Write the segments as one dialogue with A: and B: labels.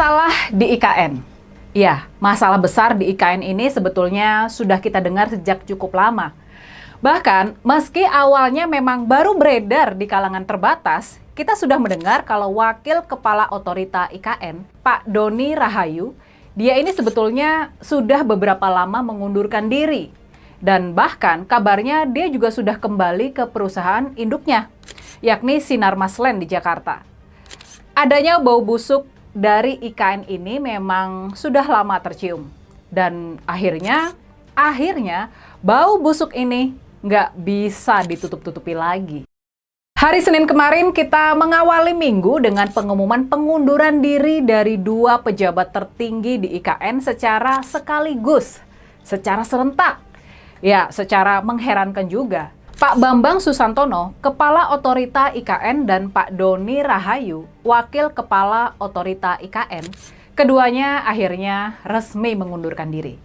A: Masalah di IKN. Ya, masalah besar di IKN ini sebetulnya sudah kita dengar sejak cukup lama. Bahkan, meski awalnya memang baru beredar di kalangan terbatas, kita sudah mendengar kalau Wakil Kepala Otorita IKN, Pak Doni Rahayu, dia ini sebetulnya sudah beberapa lama mengundurkan diri. Dan bahkan kabarnya dia juga sudah kembali ke perusahaan induknya, yakni Sinarmas Land di Jakarta. Adanya bau busuk dari IKN ini memang sudah lama tercium. Dan akhirnya bau busuk ini nggak bisa ditutup-tutupi lagi. Hari Senin kemarin kita mengawali minggu dengan pengumuman pengunduran diri dari dua pejabat tertinggi di IKN secara sekaligus, secara serentak. Ya, secara mengherankan juga. Pak Bambang Susantono, Kepala Otorita IKN, dan Pak Doni Rahayu, Wakil Kepala Otorita IKN, keduanya akhirnya resmi mengundurkan diri.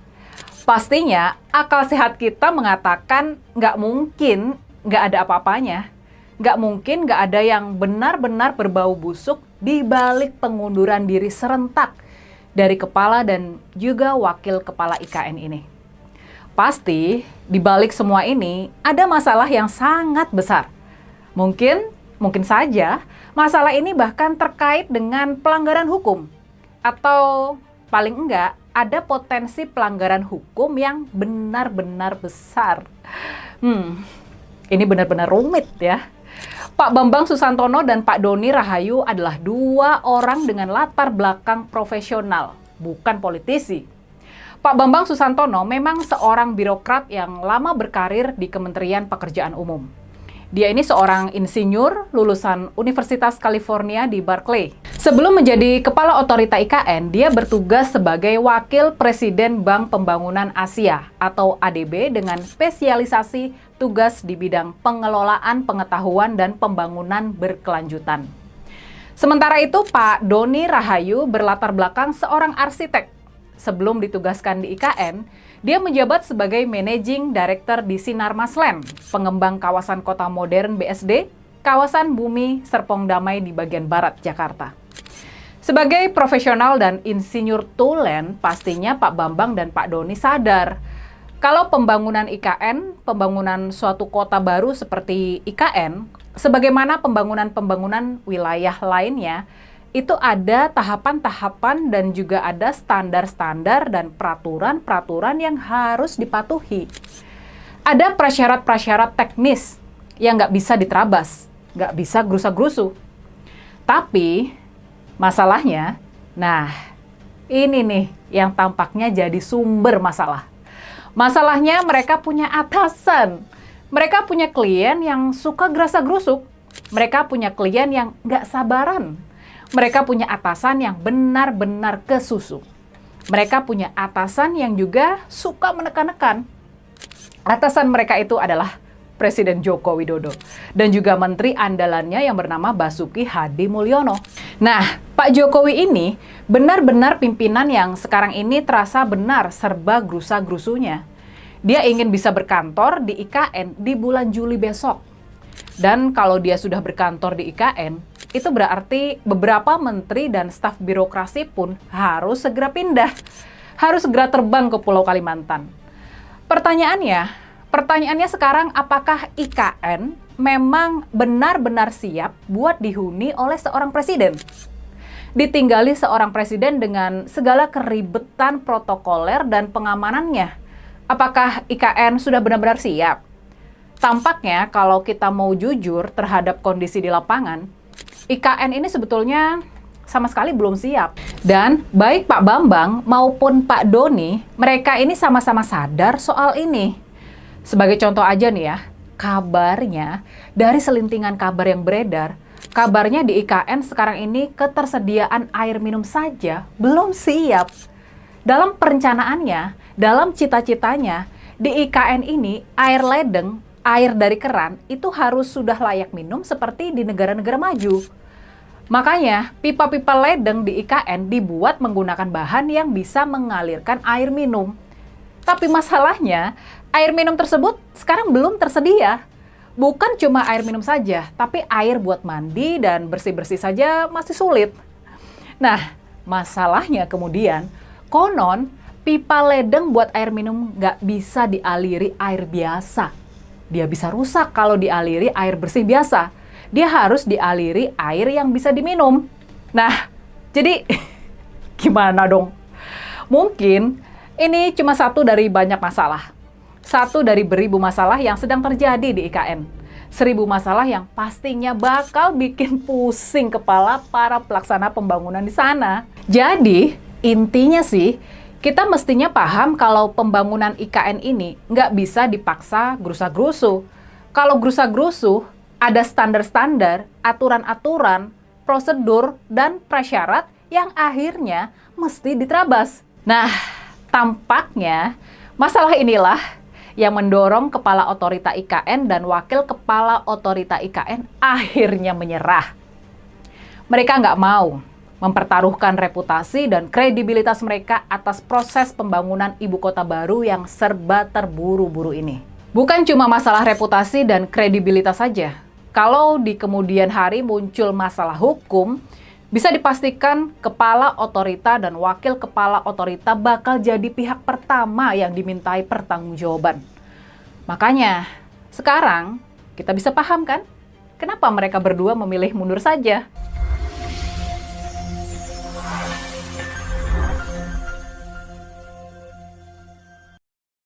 A: Pastinya akal sehat kita mengatakan nggak mungkin nggak ada apa-apanya. Nggak mungkin nggak ada yang benar-benar berbau busuk di balik pengunduran diri serentak dari Kepala dan juga Wakil Kepala IKN ini. Pasti di balik semua ini ada masalah yang sangat besar. Mungkin saja masalah ini bahkan terkait dengan pelanggaran hukum. Atau paling enggak ada potensi pelanggaran hukum yang benar-benar besar. Ini benar-benar rumit ya. Pak Bambang Susantono dan Pak Doni Rahayu adalah dua orang dengan latar belakang profesional, bukan politisi. Pak Bambang Susantono memang seorang birokrat yang lama berkarir di Kementerian Pekerjaan Umum. Dia ini seorang insinyur lulusan Universitas California di Berkeley. Sebelum menjadi Kepala Otorita IKN, dia bertugas sebagai Wakil Presiden Bank Pembangunan Asia atau ADB dengan spesialisasi tugas di bidang pengelolaan pengetahuan dan pembangunan berkelanjutan. Sementara itu, Pak Doni Rahayu berlatar belakang seorang arsitek. Sebelum ditugaskan di IKN, dia menjabat sebagai Managing Director di Sinarmas Land, pengembang kawasan kota modern BSD, kawasan Bumi Serpong Damai di bagian barat Jakarta. Sebagai profesional dan insinyur tulen, pastinya Pak Bambang dan Pak Doni sadar kalau pembangunan IKN, pembangunan suatu kota baru seperti IKN, sebagaimana pembangunan wilayah lainnya, itu ada tahapan-tahapan dan juga ada standar-standar dan peraturan-peraturan yang harus dipatuhi. Ada prasyarat-prasyarat teknis yang nggak bisa diterabas, nggak bisa gerusa-gerusu. Tapi masalahnya, ini nih yang tampaknya jadi sumber masalah. Masalahnya mereka punya atasan, mereka punya klien yang suka gerasa-gerusuk, mereka punya klien yang nggak sabaran. Mereka punya atasan yang benar-benar kesusu. Mereka punya atasan yang juga suka menekan-nekan. Atasan mereka itu adalah Presiden Joko Widodo dan juga menteri andalannya yang bernama Basuki Hadi Mulyono. Nah, Pak Jokowi ini benar-benar pimpinan yang sekarang ini terasa benar serba gerusa-gerusunya. Dia ingin bisa berkantor di IKN di bulan Juli besok. Dan kalau dia sudah berkantor di IKN, itu berarti beberapa menteri dan staf birokrasi pun harus segera pindah. Harus segera terbang ke Pulau Kalimantan. Pertanyaannya sekarang, apakah IKN memang benar-benar siap buat dihuni oleh seorang presiden? Ditinggali seorang presiden dengan segala keribetan protokoler dan pengamanannya. Apakah IKN sudah benar-benar siap? Tampaknya kalau kita mau jujur terhadap kondisi di lapangan, IKN ini sebetulnya sama sekali belum siap. Dan baik Pak Bambang maupun Pak Doni, mereka ini sama-sama sadar soal ini. Sebagai contoh aja nih ya, kabarnya dari selintingan kabar yang beredar, kabarnya di IKN sekarang ini ketersediaan air minum saja belum siap. Dalam perencanaannya, dalam cita-citanya, di IKN ini air ledeng, air dari keran itu harus sudah layak minum seperti di negara-negara maju. Makanya, pipa-pipa ledeng di IKN dibuat menggunakan bahan yang bisa mengalirkan air minum. Tapi masalahnya, air minum tersebut sekarang belum tersedia. Bukan cuma air minum saja, tapi air buat mandi dan bersih-bersih saja masih sulit. Nah, Masalahnya kemudian, konon pipa ledeng buat air minum nggak bisa dialiri air biasa. Dia bisa rusak kalau dialiri air bersih biasa. Dia harus dialiri air yang bisa diminum. Nah, jadi gimana dong? Mungkin ini cuma satu dari banyak masalah. Satu dari beribu masalah yang sedang terjadi di IKN. 1000 masalah yang pastinya bakal bikin pusing kepala para pelaksana pembangunan di sana. Jadi, intinya sih, kita mestinya paham kalau pembangunan IKN ini nggak bisa dipaksa gerusa-gerusu. Kalau gerusa-gerusu, ada standar-standar, aturan-aturan, prosedur, dan prasyarat yang akhirnya mesti diterabas. Nah, tampaknya masalah inilah yang mendorong Kepala Otorita IKN dan Wakil Kepala Otorita IKN akhirnya menyerah. Mereka nggak mau mempertaruhkan reputasi dan kredibilitas mereka atas proses pembangunan ibu kota baru yang serba terburu-buru ini. Bukan cuma masalah reputasi dan kredibilitas saja. Kalau di kemudian hari muncul masalah hukum, bisa dipastikan Kepala Otorita dan Wakil Kepala Otorita bakal jadi pihak pertama yang dimintai pertanggungjawaban. Makanya, sekarang kita bisa paham kan? Kenapa mereka berdua memilih mundur saja?